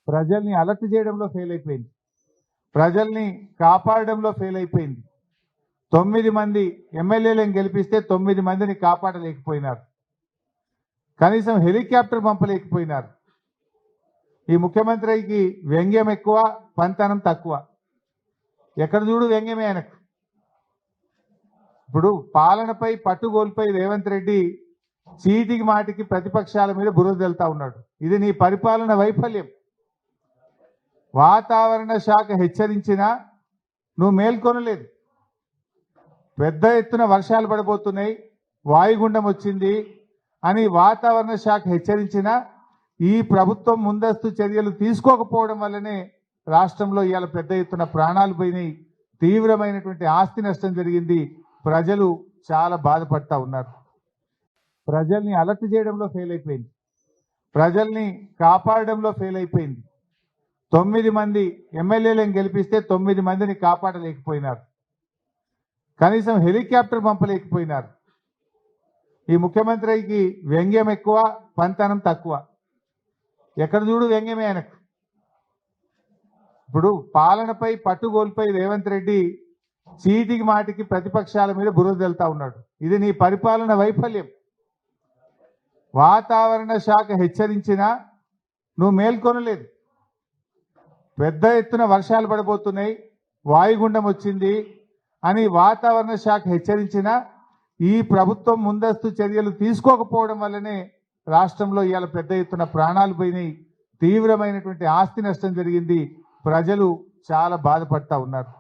ప్రజల్ని అలర్ట్ చేయడంలో ఫెయిల్ అయిపోయింది. ప్రజల్ని కాపాడడంలో ఫెయిల్ అయిపోయింది. 9 మంది ఎమ్మెల్యేలను గెలిపిస్తే 9 మందిని కాపాడలేకపోయినారు. కనీసం హెలికాప్టర్ పంపలేకపోయినారు. ఈ ముఖ్యమంత్రికి వ్యంగ్యం ఎక్కువ, పంతనం తక్కువ. ఎక్కడ చూడు వ్యంగ్యమే ఆయనకు. ఇప్పుడు పాలనపై పట్టు కోల్పోయి రేవంత్ రెడ్డి చీటికి మాటికి ప్రతిపక్షాల మీద బురద వెళ్తా ఉన్నాడు. ఇది నీ పరిపాలన వైఫల్యం. వాతావరణ శాఖ హెచ్చరించినా నువ్వు మేల్కొనలేదు. పెద్ద ఎత్తున వర్షాలు పడబోతున్నాయి, వాయుగుండం వచ్చింది అని వాతావరణ శాఖ హెచ్చరించినా ఈ ప్రభుత్వం ముందస్తు చర్యలు తీసుకోకపోవడం వల్లనే రాష్ట్రంలో ఇవాళ పెద్ద ఎత్తున ప్రాణాలు పోయినాయి, తీవ్రమైనటువంటి ఆస్తి నష్టం జరిగింది. ప్రజలు చాలా బాధపడతా ఉన్నారు. ప్రజల్ని అలర్ట్ చేయడంలో ఫెయిల్ అయిపోయింది. ప్రజల్ని కాపాడడంలో ఫెయిల్ అయిపోయింది. 9 మంది ఎమ్మెల్యేలను గెలిపిస్తే 9 మందిని కాపాడలేకపోయినారు. కనీసం హెలికాప్టర్ పంపలేకపోయినారు. ఈ ముఖ్యమంత్రికి వ్యంగ్యం ఎక్కువ, పంతనం తక్కువ. ఎక్కడ చూడు వ్యంగ్యమే ఆయనకు. ఇప్పుడు పాలనపై పట్టు కోల్పోయి రేవంత్ రెడ్డి చీటికి మాటికి ప్రతిపక్షాల మీద బురద వెళ్తా ఉన్నాడు. ఇది నీ పరిపాలన వైఫల్యం. వాతావరణ శాఖ హెచ్చరించినా నువ్వు మేల్కొనలేదు. పెద్ద ఎత్తున వర్షాలు పడబోతున్నాయి, వాయుగుండం వచ్చింది అని వాతావరణ శాఖ హెచ్చరించినా ఈ ప్రభుత్వం ముందస్తు చర్యలు తీసుకోకపోవడం వల్లనే రాష్ట్రంలో ఇవాళ పెద్ద ఎత్తున ప్రాణాలు పోయినాయి, తీవ్రమైనటువంటి ఆస్తి నష్టం జరిగింది. ప్రజలు చాలా బాధపడతా ఉన్నారు.